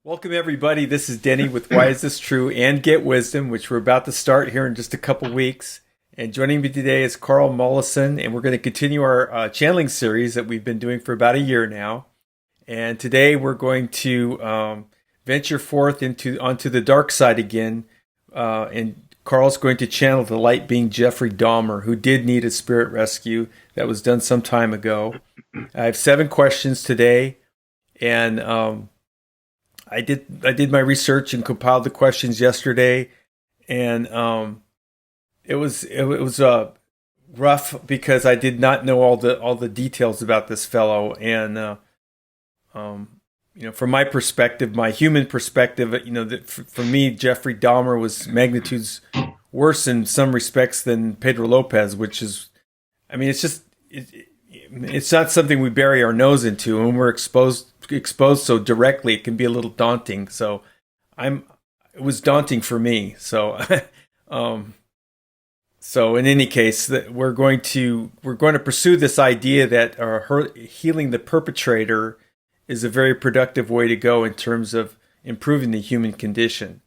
Welcome, everybody. This is Denny with Why Is This True and Get Wisdom, which we're about to start here in just a couple weeks. And joining me today is Karl Mollison, and we're going to continue our channeling series that we've been doing for about a year now. And today we're going to venture forth onto the dark side again. And Karl's going to channel the light being Jeffrey Dahmer, who did need a spirit rescue that was done some time ago. I have 7 questions today, and I did my research and compiled the questions yesterday, and it was rough because I did not know all the details about this fellow, and from my perspective, my human perspective, for me, Jeffrey Dahmer was magnitudes worse in some respects than Pedro Lopez, which is, it's not something we bury our nose into, and when we're exposed so directly, it can be a little daunting. So it was daunting for me. So so in any case, that we're going to pursue this idea that healing the perpetrator is a very productive way to go in terms of improving the human condition.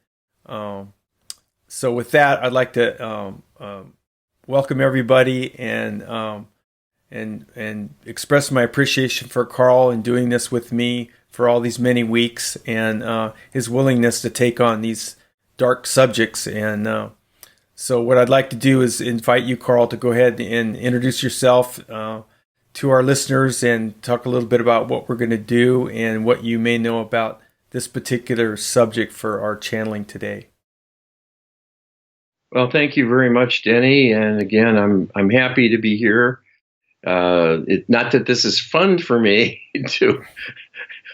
So with that, I'd like to welcome everybody and express my appreciation for Karl in doing this with me for all these many weeks, and his willingness to take on these dark subjects. And so what I'd like to do is invite you, Karl, to go ahead and introduce yourself to our listeners and talk a little bit about what we're going to do and what you may know about this particular subject for our channeling today. Well, thank you very much, Denny. And again, I'm happy to be here. Not that this is fun for me to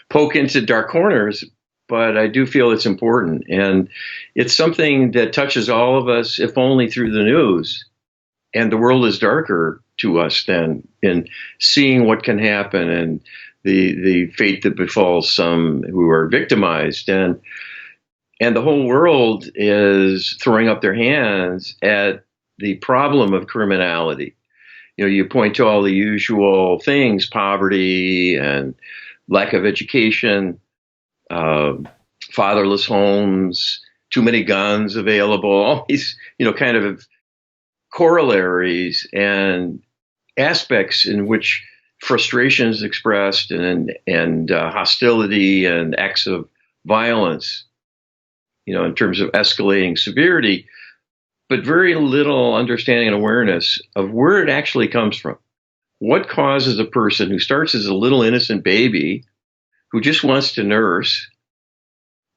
poke into dark corners, but I do feel it's important. And it's something that touches all of us, if only through the news. And the world is darker to us than in seeing what can happen and the fate that befalls some who are victimized. And the whole world is throwing up their hands at the problem of criminality. You point to all the usual things, poverty and lack of education, fatherless homes, too many guns available, all these, kind of corollaries and aspects in which frustration is expressed and hostility and acts of violence, in terms of escalating severity, but very little understanding and awareness of where it actually comes from. what causes a person who starts as a little innocent baby who just wants to nurse?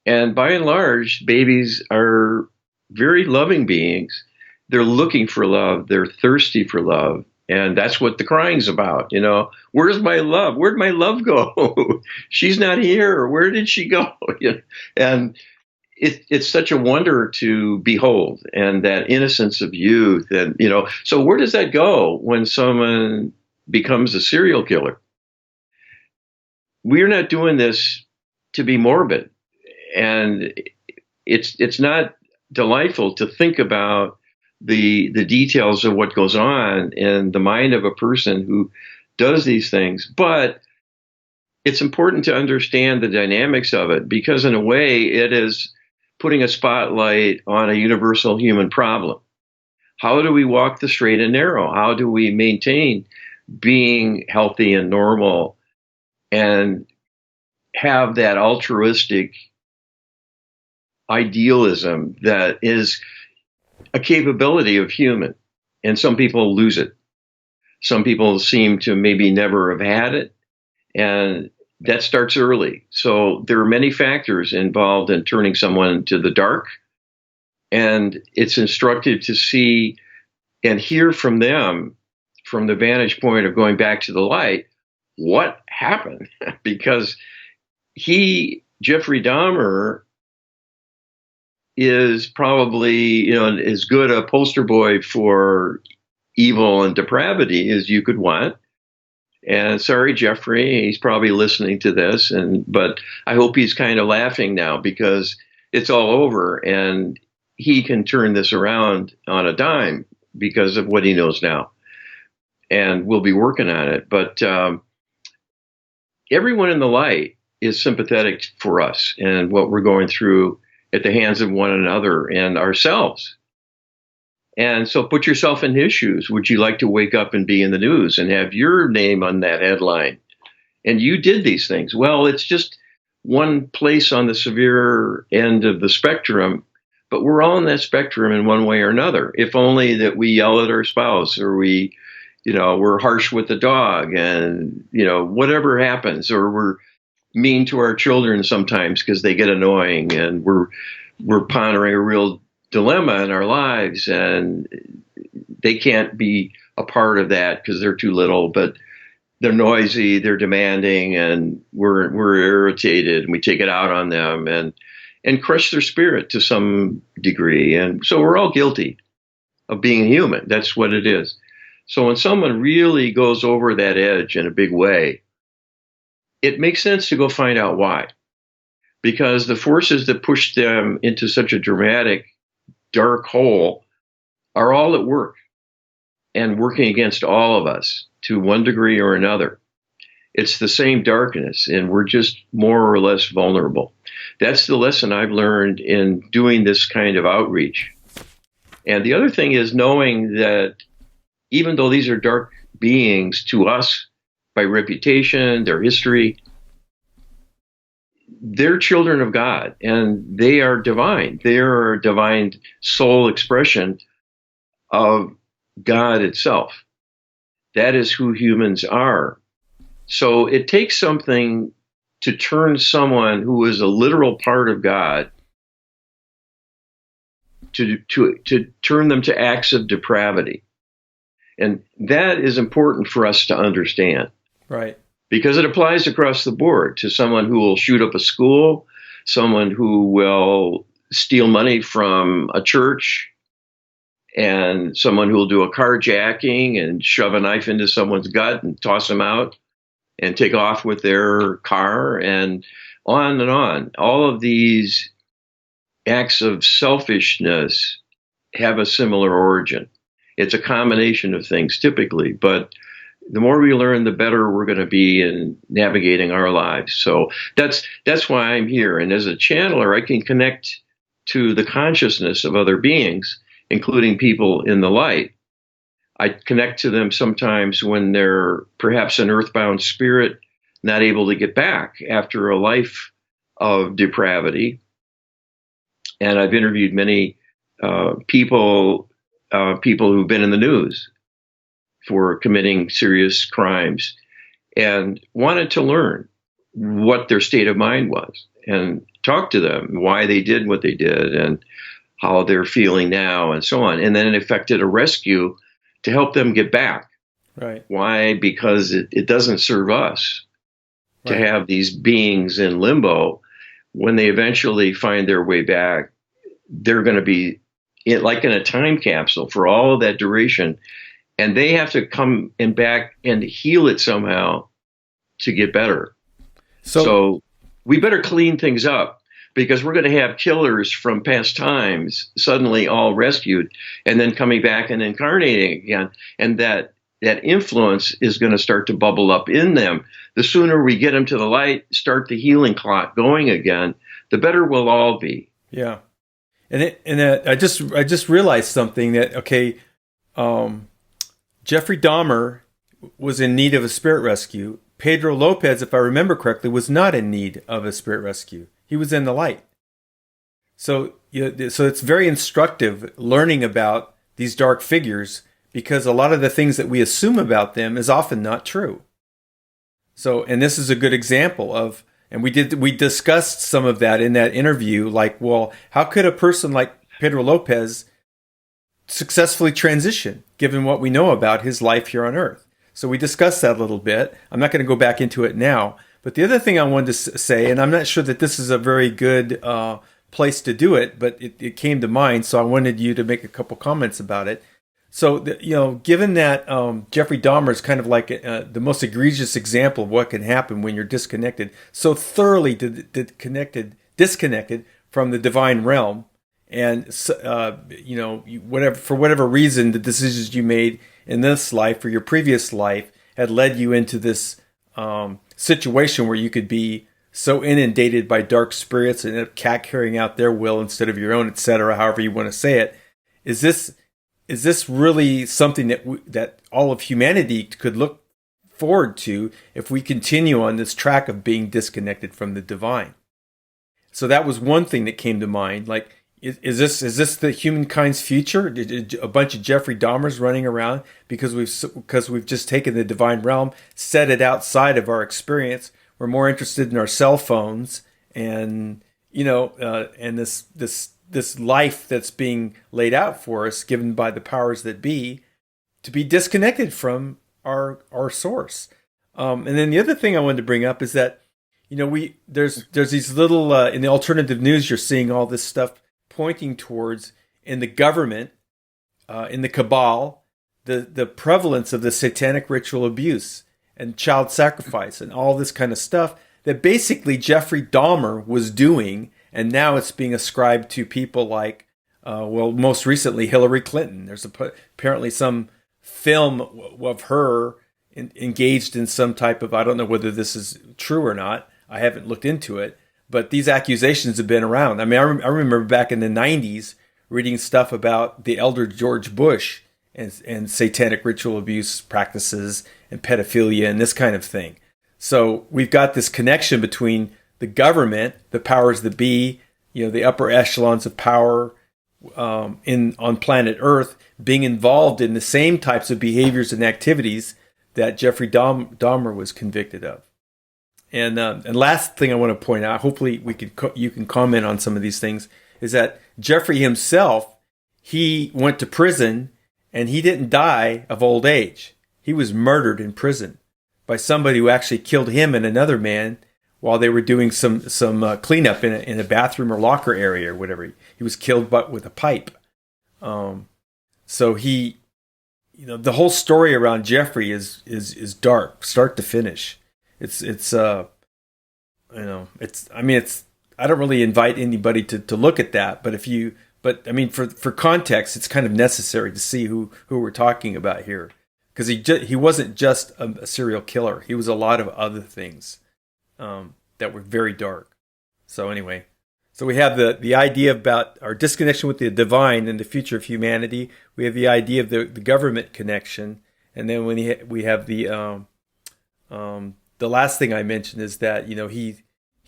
And by and large, babies are very loving beings. They're looking for love. They're thirsty for love. And that's what the crying's about. Where's my love? Where'd my love go? She's not here. Where did she go? And it's such a wonder to behold, and that innocence of youth. And, so where does that go when someone becomes a serial killer? We're not doing this to be morbid. And it's not delightful to think about the details of what goes on in the mind of a person who does these things. But it's important to understand the dynamics of it, because in a way it is putting a spotlight on a universal human problem. How do we walk the straight and narrow? How do we maintain being healthy and normal and have that altruistic idealism that is a capability of human? And some people lose it. Some people seem to maybe never have had it. And that starts early. So there are many factors involved in turning someone to the dark. And it's instructive to see and hear from them, from the vantage point of going back to the light, what happened. Because Jeffrey Dahmer, is probably, as good a poster boy for evil and depravity as you could want. And sorry, Jeffrey, he's probably listening to this, but I hope he's kind of laughing now, because it's all over and he can turn this around on a dime because of what he knows now. And we'll be working on it. But everyone in the light is sympathetic for us and what we're going through at the hands of one another and ourselves. And so put yourself in his shoes. Would you like to wake up and be in the news and have your name on that headline? And you did these things. Well, it's just one place on the severe end of the spectrum, but we're all in that spectrum in one way or another. If only that we yell at our spouse, or we're harsh with the dog, and, whatever happens, or we're mean to our children sometimes because they get annoying, and we're pondering a real dilemma in our lives, and they can't be a part of that because they're too little, but they're noisy, they're demanding, and we're irritated, and we take it out on them and crush their spirit to some degree. And so we're all guilty of being human. That's what it is. So when someone really goes over that edge in a big way, it makes sense to go find out why. Because the forces that push them into such a dramatic, dark hole are all at work and working against all of us to one degree or another. It's the same darkness, and we're just more or less vulnerable. That's the lesson I've learned in doing this kind of outreach. And the other thing is knowing that even though these are dark beings to us, by reputation, their history, they're children of God, and they are divine. They are a divine soul expression of God itself. That is who humans are. So it takes something to turn someone who is a literal part of God to turn them to acts of depravity. And that is important for us to understand. Right. Because it applies across the board to someone who will shoot up a school, someone who will steal money from a church, and someone who will do a carjacking and shove a knife into someone's gut and toss them out and take off with their car, and on and on. All of these acts of selfishness have a similar origin. It's a combination of things typically, but the more we learn, the better we're going to be in navigating our lives. So that's why I'm here. And as a channeler, I can connect to the consciousness of other beings, including people in the light. I connect to them sometimes when they're perhaps an earthbound spirit, not able to get back after a life of depravity. And I've interviewed many people who've been in the news for committing serious crimes, and wanted to learn what their state of mind was and talk to them, why they did what they did and how they're feeling now and so on. And then it effected a rescue to help them get back. Right. Why? Because it doesn't serve us to Right. have these beings in limbo. When they eventually find their way back, they're going to be like in a time capsule for all of that duration. And they have to come and back and heal it somehow to get better. So we better clean things up, because we're going to have killers from past times suddenly all rescued and then coming back and incarnating again. And that influence is going to start to bubble up in them. The sooner we get them to the light, start the healing clock going again, the better we'll all be. Yeah. I just realized something that, okay, Jeffrey Dahmer was in need of a spirit rescue. Pedro Lopez, if I remember correctly, was not in need of a spirit rescue. He was in the light. So it's very instructive learning about these dark figures, because a lot of the things that we assume about them is often not true. So, and this is a good example of, and we discussed some of that in that interview, like, well, how could a person like Pedro Lopez successfully transition, given what we know about his life here on Earth? So we discussed that a little bit. I'm not going to go back into it now. But the other thing I wanted to say, and I'm not sure that this is a very good place to do it, but it came to mind, so I wanted you to make a couple comments about it. So, given that Jeffrey Dahmer is kind of like the most egregious example of what can happen when you're disconnected, so thoroughly disconnected from the divine realm, and for whatever reason, the decisions you made in this life or your previous life had led you into this situation where you could be so inundated by dark spirits and end up carrying out their will instead of your own, etc., however you want to say it. Is this really something that all of humanity could look forward to if we continue on this track of being disconnected from the divine? So that was one thing that came to mind. Like, is this the humankind's future? A bunch of Jeffrey Dahmers running around because we've just taken the divine realm, set it outside of our experience. We're more interested in our cell phones and and this life that's being laid out for us, given by the powers that be, to be disconnected from our source. And then the other thing I wanted to bring up is that there's these little in the alternative news, you're seeing all this stuff pointing towards, in the government, in the cabal, the prevalence of the satanic ritual abuse and child sacrifice and all this kind of stuff that basically Jeffrey Dahmer was doing, and now it's being ascribed to people like, most recently Hillary Clinton. There's apparently some film of her engaged in some type of, I don't know whether this is true or not, I haven't looked into it, but these accusations have been around. I mean, I remember back in the 90s reading stuff about the elder George Bush and satanic ritual abuse practices and pedophilia and this kind of thing. So we've got this connection between the government, the powers that be, the upper echelons of power on planet Earth, being involved in the same types of behaviors and activities that Jeffrey Dahmer was convicted of. And last thing I want to point out, hopefully you can comment on some of these things, is that Jeffrey himself, he went to prison and he didn't die of old age. He was murdered in prison by somebody who actually killed him and another man while they were doing some cleanup in a bathroom or locker area or whatever. He was killed with a pipe. So he, the whole story around Jeffrey is dark, start to finish. I don't really invite anybody to look at that, but for context, it's kind of necessary to see who we're talking about here, because he wasn't just a serial killer. He was a lot of other things that were very dark. So anyway, so we have the idea about our disconnection with the divine and the future of humanity. We have the idea of the government connection, and then when we have the last thing I mentioned is that he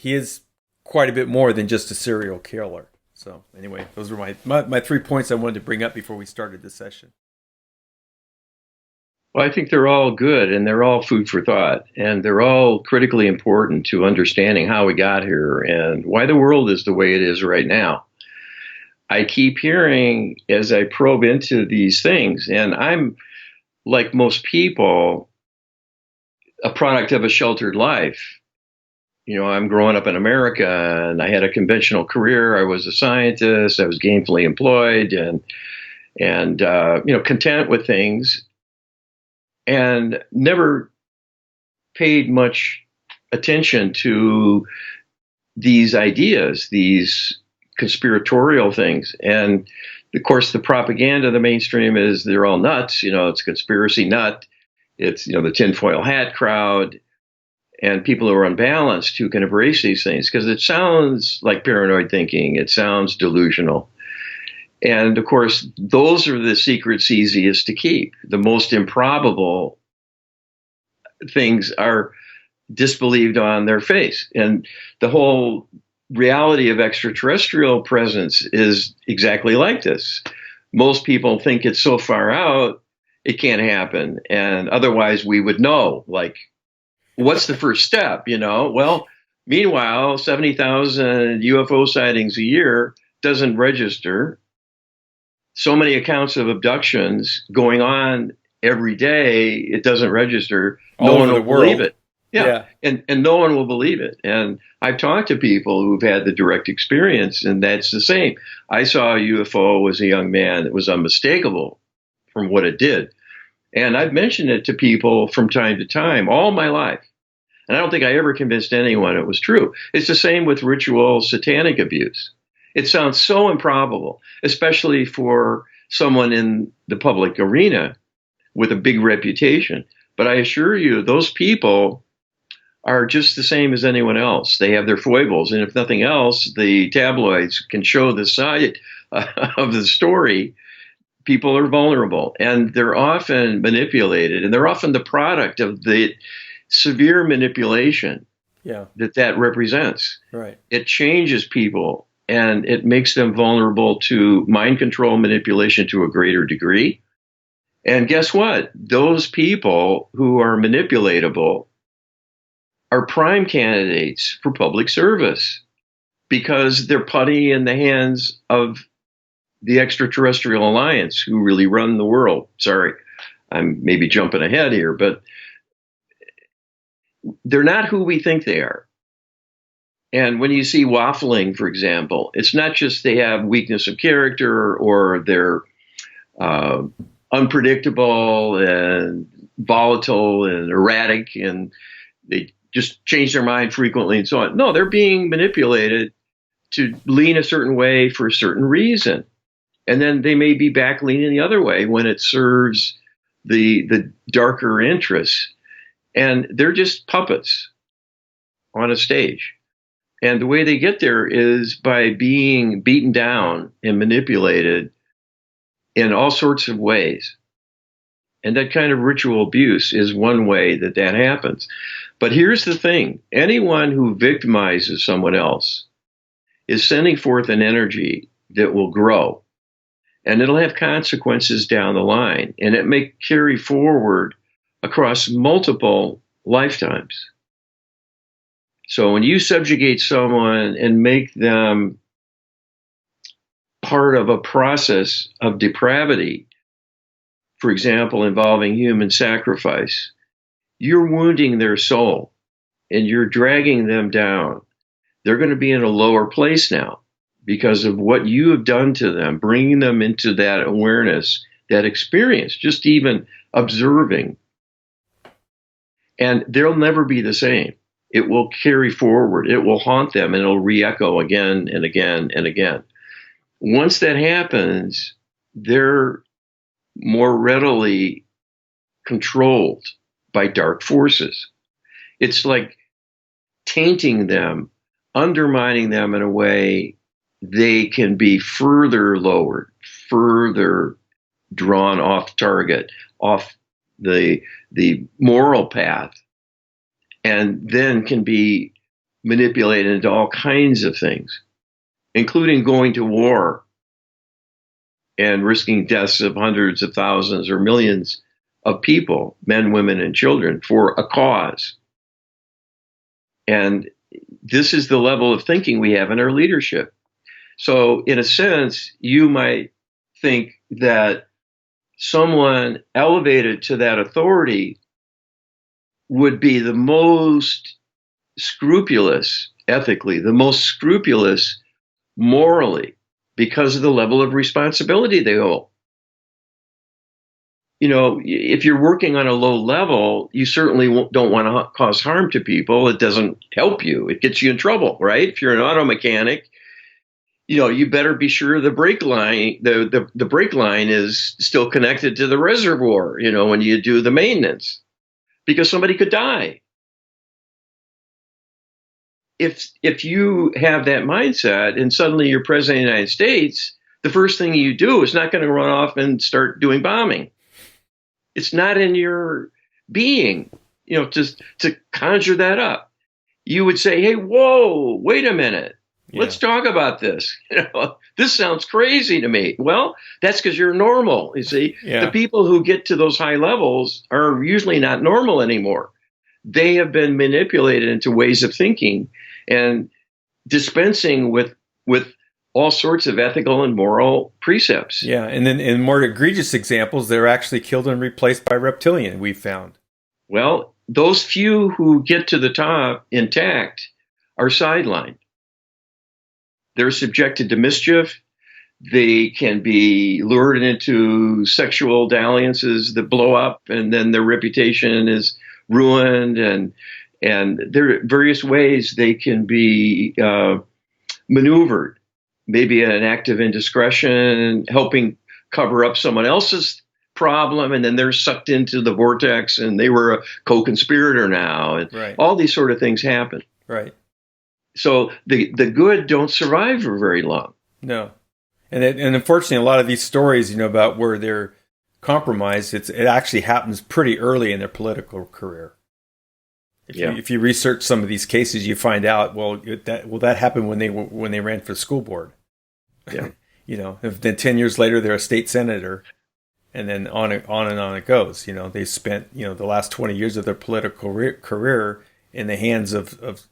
is quite a bit more than just a serial killer. So anyway, those were my 3 points I wanted to bring up before we started this session. Well, I think they're all good and they're all food for thought and they're all critically important to understanding how we got here and why the world is the way it is right now. I keep hearing as I probe into these things, and I'm like most people, a product of a sheltered life. You know, I'm growing up in America and I had a conventional career. I was a scientist. I was gainfully employed and content with things and never paid much attention to these ideas, these conspiratorial things. And of course, the propaganda of the mainstream is they're all nuts. You know, it's conspiracy nut. It's, the tinfoil hat crowd and people who are unbalanced who can embrace these things because it sounds like paranoid thinking. It sounds delusional. And of course, those are the secrets easiest to keep. The most improbable things are disbelieved on their face. And the whole reality of extraterrestrial presence is exactly like this. Most people think it's so far out, it can't happen. And otherwise we would know, like, what's the first step, Well, meanwhile, 70,000 UFO sightings a year doesn't register. So many accounts of abductions going on every day, it doesn't register. No one will believe it. Yeah. And no one will believe it. And I've talked to people who've had the direct experience, and that's the same. I saw a UFO as a young man that was unmistakable from what it did. And I've mentioned it to people from time to time all my life. And I don't think I ever convinced anyone it was true. It's the same with ritual satanic abuse. It sounds so improbable, especially for someone in the public arena with a big reputation. But I assure you, those people are just the same as anyone else. They have their foibles. And if nothing else, the tabloids can show the side of the story. People are vulnerable and they're often manipulated, and they're often the product of the severe manipulation that represents. Right. It changes people and it makes them vulnerable to mind control manipulation to a greater degree. And guess what? Those people who are manipulatable are prime candidates for public service because they're putty in the hands of the extraterrestrial alliance who really run the world. Sorry, I'm maybe jumping ahead here, but they're not who we think they are. And when you see waffling, for example, it's not just they have weakness of character or they're unpredictable and volatile and erratic and they just change their mind frequently and so on. No, they're being manipulated to lean a certain way for a certain reason. And then they may be back leaning the other way when it serves the darker interests. And they're just puppets on a stage. And the way they get there is by being beaten down and manipulated in all sorts of ways. And that kind of ritual abuse is one way that happens. But here's the thing. Anyone who victimizes someone else is sending forth an energy that will grow. And it'll have consequences down the line. And it may carry forward across multiple lifetimes. So when you subjugate someone and make them part of a process of depravity, for example, involving human sacrifice, you're wounding their soul and you're dragging them down. They're going to be in a lower place now because of what you have done to them, bringing them into that awareness, that experience, just even observing. And they'll never be the same. It will carry forward. It will haunt them and it'll re-echo again and again and again. Once that happens, they're more readily controlled by dark forces. It's like tainting them, undermining them in a way they can be further lowered, further drawn off target, off the moral path, and then can be manipulated into all kinds of things, including going to war and risking deaths of hundreds of thousands or millions of people, men, women, and children, for a cause. And this is the level of thinking we have in our leadership. So in a sense, you might think that someone elevated to that authority would be the most scrupulous, ethically, the most scrupulous morally, because of the level of responsibility they hold. You know, if you're working on a low level, you certainly don't want to cause harm to people. It doesn't help you. It gets you in trouble, right? If you're an auto mechanic, you know, you better be sure the brake line, the brake line is still connected to the reservoir, you know, when you do the maintenance, because somebody could die. If you have that mindset and suddenly you're president of the United States, the first thing you do is not going to run off and start doing bombing. It's not in your being, you know, just to conjure that up. You would say, hey, whoa, wait a minute. Yeah. Let's talk about this. You know, this sounds crazy to me. Well, that's because you're normal. You see, The people who get to those high levels are usually not normal anymore. They have been manipulated into ways of thinking and dispensing with all sorts of ethical and moral precepts. Yeah, and then in more egregious examples, they're actually killed and replaced by reptilian, we've found. Well, those few who get to the top intact are sidelined. They're subjected to mischief. They can be lured into sexual dalliances that blow up, and then their reputation is ruined. And there are various ways they can be maneuvered. Maybe an act of indiscretion, helping cover up someone else's problem, and then they're sucked into the vortex, and they were a co-conspirator now. And all these sort of things happen. Right. So the good don't survive for very long. No. And unfortunately, a lot of these stories, you know, about where they're compromised, it actually happens pretty early in their political career. If you research some of these cases, you find out, that happened when they ran for the school board. Yeah. You know, then 10 years later, they're a state senator, and then on and on it goes. You know, they spent, you know, the last 20 years of their political career in the hands of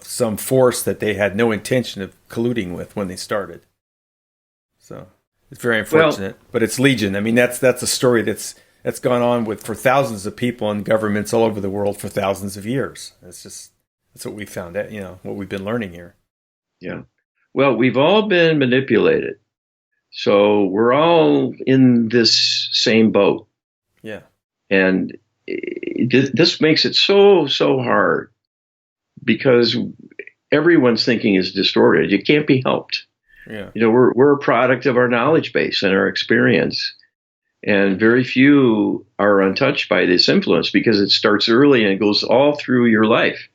some force that they had no intention of colluding with when they started. So it's very unfortunate, but it's legion. I mean, that's a story that's gone on for thousands of people and governments all over the world for thousands of years. That's what we found out, you know, what we've been learning here. Yeah. Well, we've all been manipulated. So we're all in this same boat. Yeah. And this makes it so hard because everyone's thinking is distorted. It can't be helped. Yeah. You know, we're a product of our knowledge base and our experience. And very few are untouched by this influence because it starts early and it goes all through your life.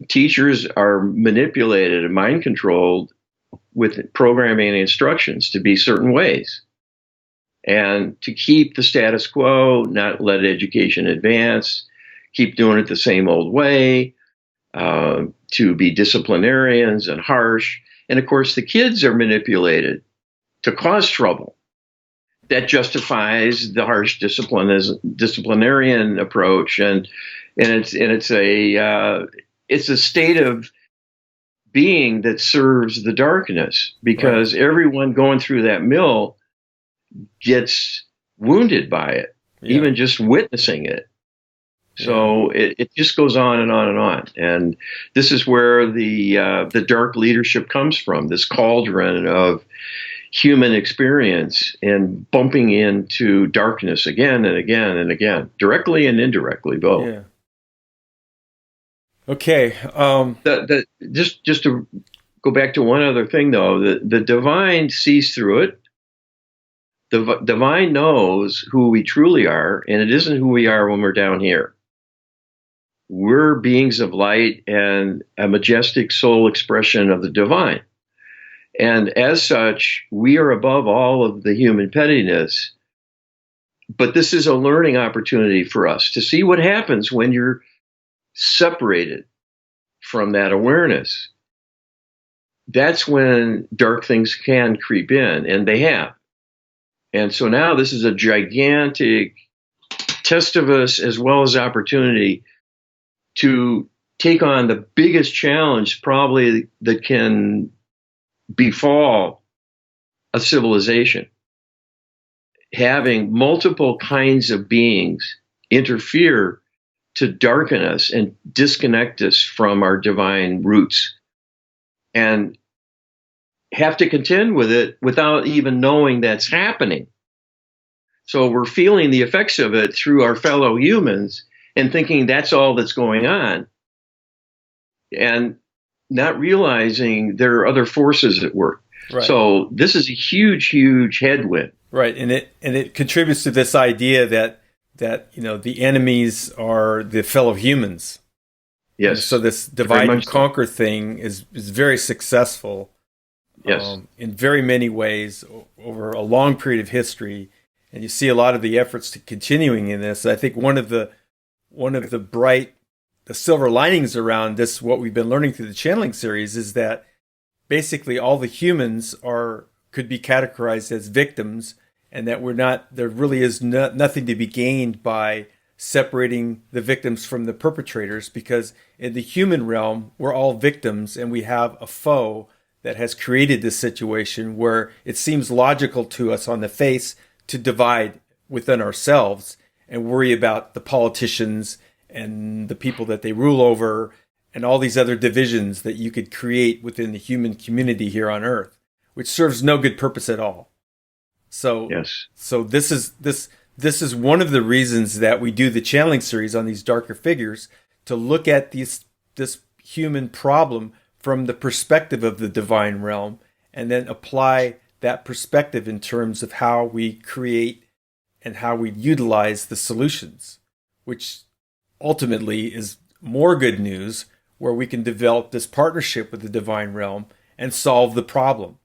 Teachers are manipulated and mind controlled with programming and instructions to be certain ways. And to keep the status quo, not let education advance, keep doing it the same old way, to be disciplinarians and harsh. And of course, the kids are manipulated to cause trouble. That justifies the harsh disciplinarian approach, and it's a state of being that serves the darkness, because everyone going through that mill gets wounded by it, even just witnessing it. So it just goes on and on and on. And this is where the dark leadership comes from, this cauldron of human experience and bumping into darkness again and again and again, directly and indirectly, both. Yeah. Okay. Just to go back to one other thing, though, the divine sees through it. The divine knows who we truly are, and it isn't who we are when we're down here. We're beings of light and a majestic soul expression of the divine. And as such, we are above all of the human pettiness. But this is a learning opportunity for us to see what happens when you're separated from that awareness. That's when dark things can creep in, and they have. And so now this is a gigantic test of us as well as opportunity to take on the biggest challenge probably that can befall a civilization. Having multiple kinds of beings interfere to darken us and disconnect us from our divine roots, and have to contend with it without even knowing that's happening. So we're feeling the effects of it through our fellow humans and thinking that's all that's going on, and not realizing there are other forces at work. Right. So this is a huge, huge headwind. Right, and it contributes to this idea that the enemies are the fellow humans. Yes. And so this divide and conquer thing is very successful. Yes. In very many ways over a long period of history, and you see a lot of the efforts to continuing in this. I think one of the silver linings around this, what we've been learning through the channeling series, is that basically all the humans could be categorized as victims, and that there really is nothing to be gained by separating the victims from the perpetrators, because in the human realm, we're all victims, and we have a foe that has created this situation where it seems logical to us on the face to divide within ourselves and worry about the politicians and the people that they rule over and all these other divisions that you could create within the human community here on Earth, which serves no good purpose at all. So, yes. So this is one of the reasons that we do the channeling series on these darker figures, to look at this human problem from the perspective of the divine realm, and then apply that perspective in terms of how we create and how we utilize the solutions, which ultimately is more good news, where we can develop this partnership with the divine realm and solve the problem.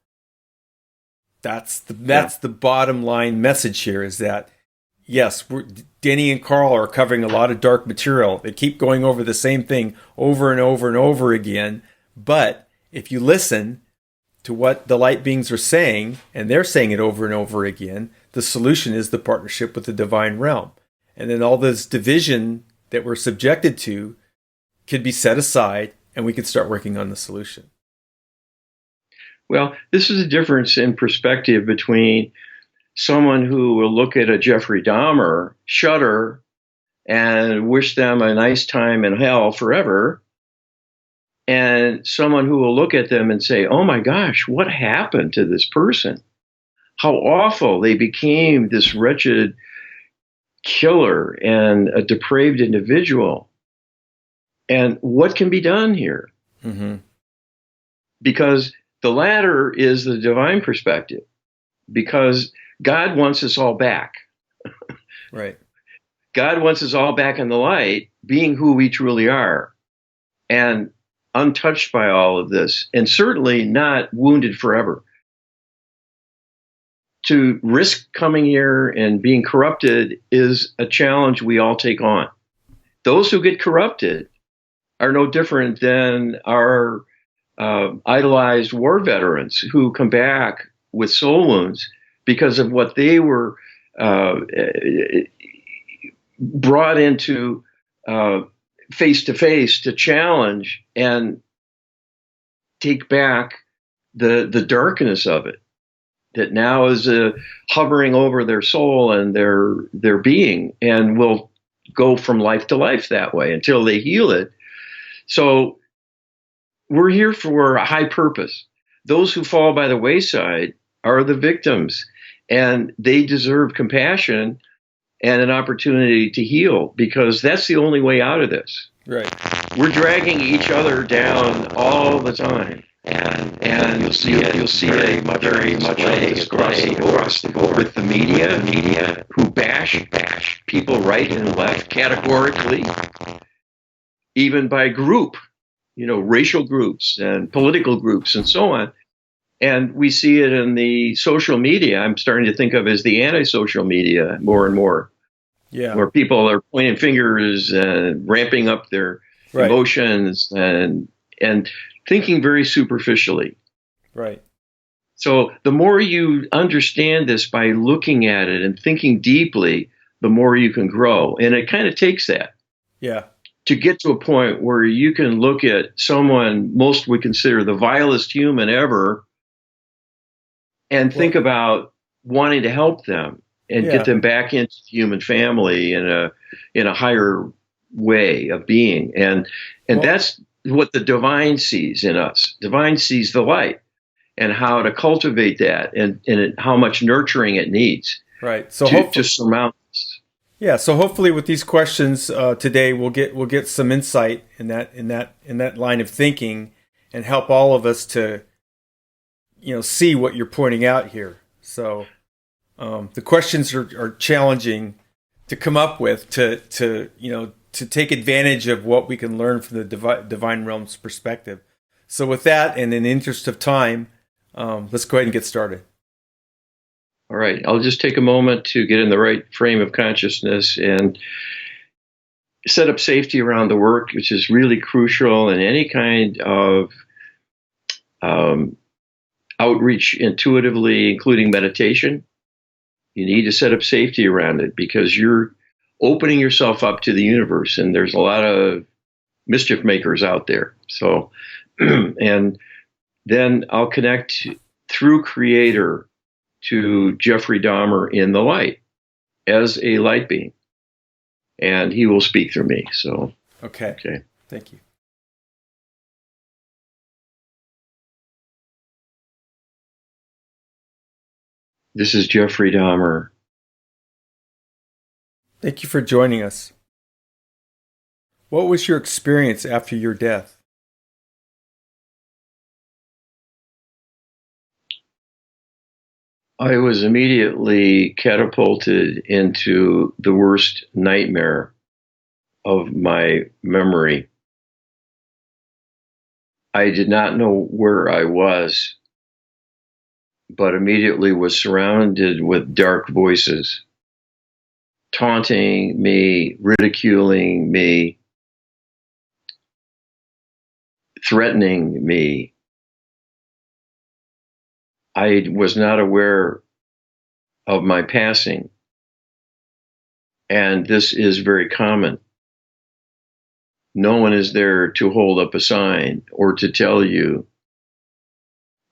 That's the bottom line message here, is that, yes, Denny and Karl are covering a lot of dark material. They keep going over the same thing over and over and over again. But if you listen to what the light beings are saying, and they're saying it over and over again, the solution is the partnership with the divine realm. And then all this division that we're subjected to can be set aside, and we can start working on the solution. Well, this is a difference in perspective between someone who will look at a Jeffrey Dahmer, shudder, and wish them a nice time in hell forever, and someone who will look at them and say, oh my gosh, what happened to this person? How awful. They became this wretched killer and a depraved individual. And what can be done here? Mm-hmm. Because the latter is the divine perspective, because God wants us all back. Right. God wants us all back in the light, being who we truly are, and untouched by all of this, and certainly not wounded forever. To risk coming here and being corrupted is a challenge we all take on. Those who get corrupted are no different than our idolized war veterans who come back with soul wounds because of what they were brought into face to face to challenge and take back the darkness of it that now is hovering over their soul and their being, and will go from life to life that way until they heal it. So we're here for a high purpose. Those who fall by the wayside are the victims, and they deserve compassion and an opportunity to heal, because that's the only way out of this. Right. We're dragging each other down all the time. And you'll see it very much across the board with the media who bash people right and left categorically, even by group, racial groups and political groups and so on. And we see it in the social media. I'm starting to think of as the anti-social media more and more. Yeah. Where people are pointing fingers and ramping up their emotions and thinking very superficially. Right. So the more you understand this by looking at it and thinking deeply, the more you can grow. And it kind of takes that Yeah. to get to a point where you can look at someone most would consider the vilest human ever and think about wanting to help them and get them back into the human family in a higher way of being. And that's what the divine sees in us. Divine sees the light and how to cultivate that and how much nurturing it needs. Right. So to surmount this. Yeah. So hopefully, with these questions today, we'll get some insight in that line of thinking, and help all of us to, see what you're pointing out here. So the questions are challenging to come up with to take advantage of what we can learn from the divine realm's perspective. So with that, and in the interest of time, let's go ahead and get started. All right. I'll just take a moment to get in the right frame of consciousness and set up safety around the work, which is really crucial in any kind of outreach intuitively, including meditation. You need to set up safety around it because you're opening yourself up to the universe, and there's a lot of mischief makers out there. So, and then I'll connect through Creator to Jeffrey Dahmer in the light as a light being, and he will speak through me. So, okay. Thank you. This is Jeffrey Dahmer. Thank you for joining us. What was your experience after your death? I was immediately catapulted into the worst nightmare of my memory. I did not know where I was, but immediately was surrounded with dark voices, taunting me, ridiculing me, threatening me. I was not aware of my passing, and this is very common. No one is there to hold up a sign or to tell you.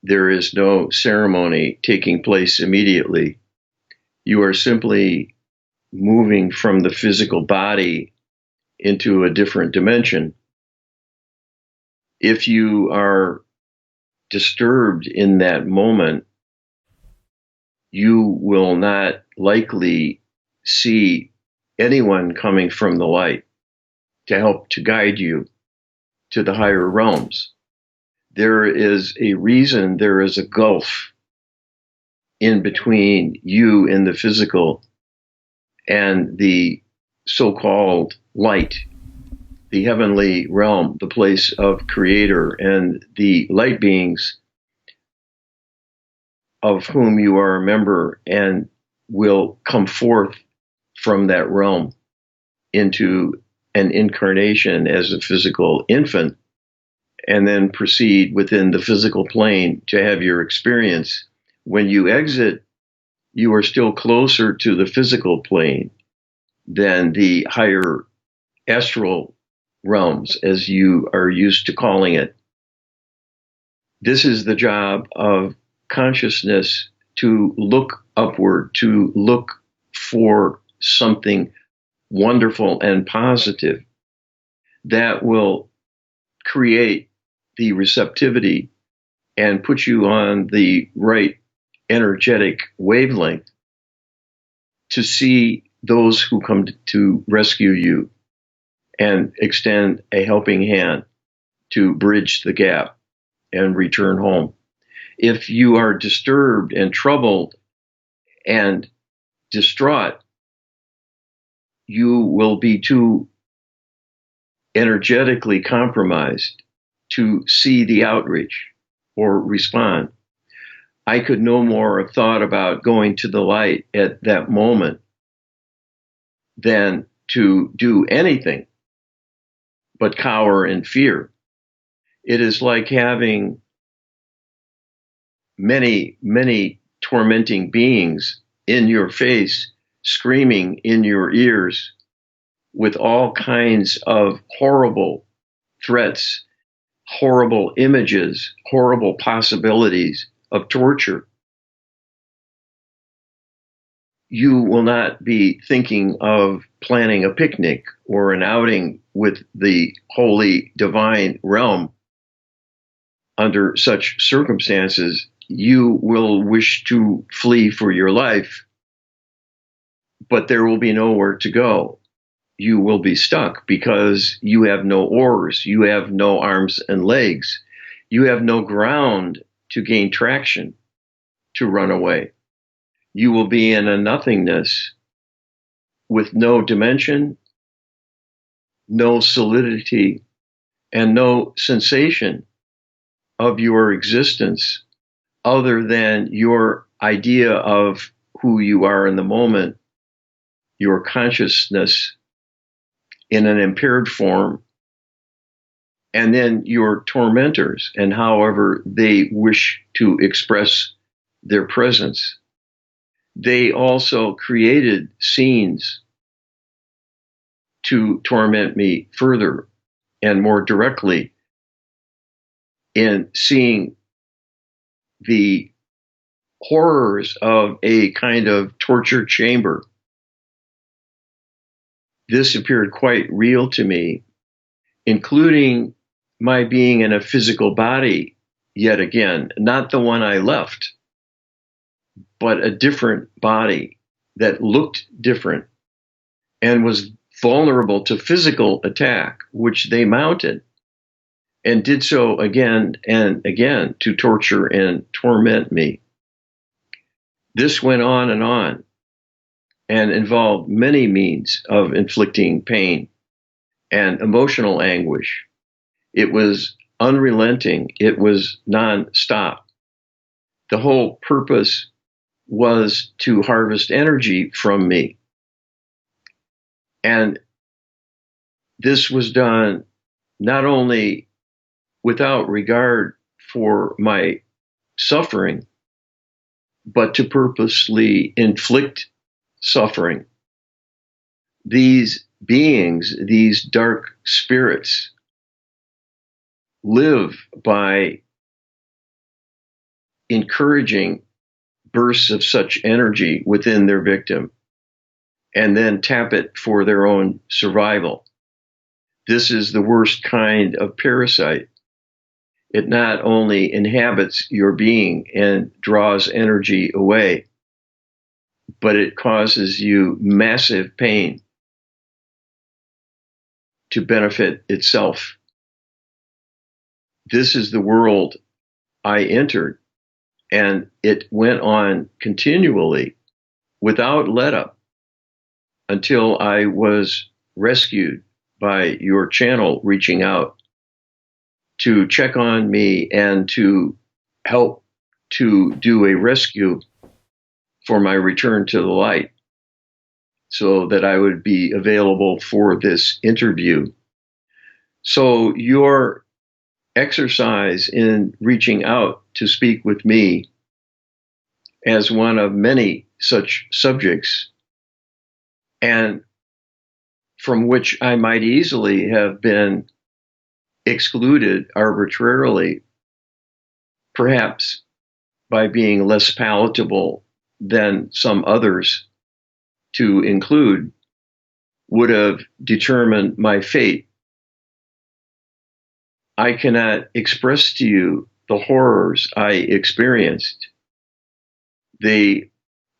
There is no ceremony taking place immediately. You are simply moving from the physical body into a different dimension. If you are disturbed in that moment, you will not likely see anyone coming from the light to help to guide you to the higher realms. There is a reason there is a gulf in between you and the physical and the so-called light, the heavenly realm, the place of Creator, and the light beings of whom you are a member and will come forth from that realm into an incarnation as a physical infant, and then proceed within the physical plane to have your experience. When you exit, you are still closer to the physical plane than the higher astral realms, as you are used to calling it. This is the job of consciousness, to look upward, to look for something wonderful and positive that will create the receptivity and put you on the right energetic wavelength to see those who come to rescue you and extend a helping hand to bridge the gap and return home. If you are disturbed and troubled and distraught, you will be too energetically compromised to see the outreach or respond. I could no more have thought about going to the light at that moment than to do anything but cower in fear. It is like having many, many tormenting beings in your face screaming in your ears with all kinds of horrible threats, horrible images, horrible possibilities of torture. You will not be thinking of planning a picnic or an outing with the holy divine realm under such circumstances. You will wish to flee for your life, but there will be nowhere to go. You will be stuck because you have no oars, you have no arms and legs, you have no ground to gain traction to run away. You will be in a nothingness with no dimension, no solidity, and no sensation of your existence other than your idea of who you are in the moment, your consciousness in an impaired form, and then your tormentors and however they wish to express their presence. They also created scenes to torment me further and more directly in seeing the horrors of a kind of torture chamber. This appeared quite real to me, including my being in a physical body yet again, not the one I left, but a different body that looked different and was vulnerable to physical attack, which they mounted and did so again and again to torture and torment me. This went on and involved many means of inflicting pain and emotional anguish. It was unrelenting. It was nonstop. The whole purpose was to harvest energy from me. And this was done not only without regard for my suffering, but to purposely inflict suffering. These beings, these dark spirits, live by encouraging bursts of such energy within their victim and then tap it for their own survival. This is the worst kind of parasite. It not only inhabits your being and draws energy away, but it causes you massive pain to benefit itself. This is the world I entered, and it went on continually without let up until I was rescued by your channel reaching out to check on me and to help to do a rescue for my return to the light so that I would be available for this interview. So your exercise in reaching out to speak with me as one of many such subjects, and from which I might easily have been excluded arbitrarily, perhaps by being less palatable than some others to include, would have determined my fate. I cannot express to you the horrors I experienced. They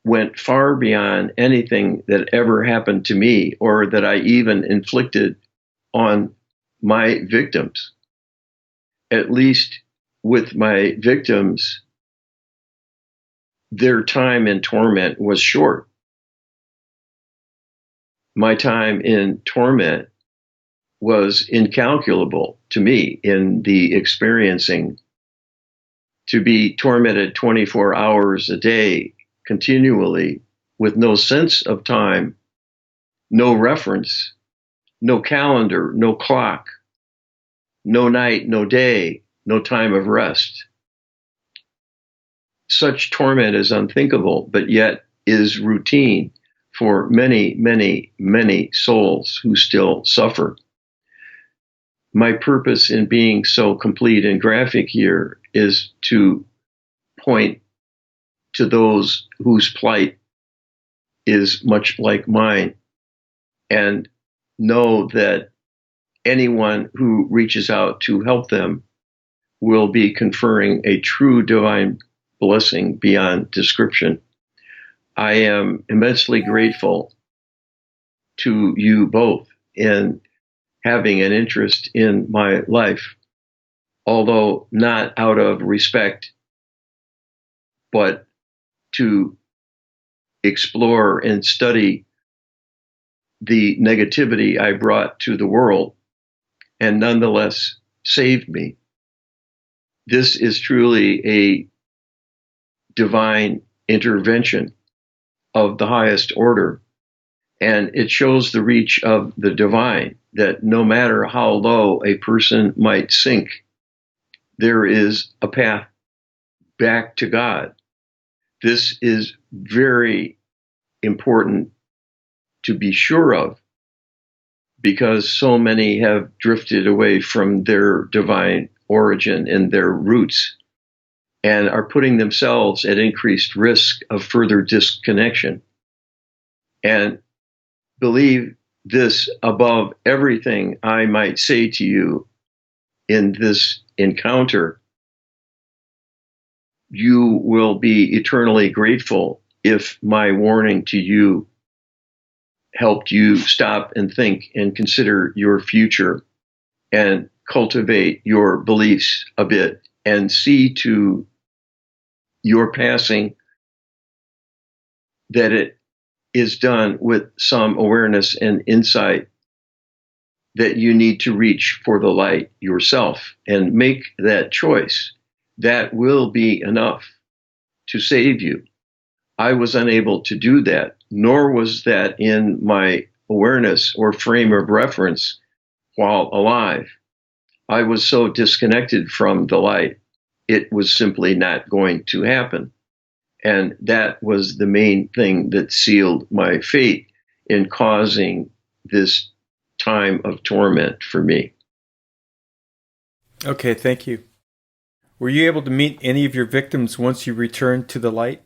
went far beyond anything that ever happened to me or that I even inflicted on my victims. At least with my victims, their time in torment was short. My time in torment was incalculable to me in the experiencing. To be tormented 24 hours a day continually with no sense of time, no reference, no calendar, no clock, no night, no day, no time of rest. Such torment is unthinkable, but yet is routine for many, many, many souls who still suffer. My purpose in being so complete and graphic here is to point to those whose plight is much like mine, and know that anyone who reaches out to help them will be conferring a true divine blessing beyond description. I am immensely grateful to you both in having an interest in my life, although not out of respect, but to explore and study the negativity I brought to the world and nonetheless saved me. This is truly a divine intervention of the highest order, and it shows the reach of the divine, that no matter how low a person might sink, there is a path back to God. This is very important to be sure of, because so many have drifted away from their divine origin and their roots and are putting themselves at increased risk of further disconnection. And believe this above everything I might say to you in this encounter: you will be eternally grateful if my warning to you helped you stop and think and consider your future and cultivate your beliefs a bit and see to your passing that it is done with some awareness and insight that you need to reach for the light yourself and make that choice. That will be enough to save you. I was unable to do that, nor was that in my awareness or frame of reference while alive. I was so disconnected from the light, it was simply not going to happen. And that was the main thing that sealed my fate in causing this time of torment for me. Okay, thank you. Were you able to meet any of your victims once you returned to the light?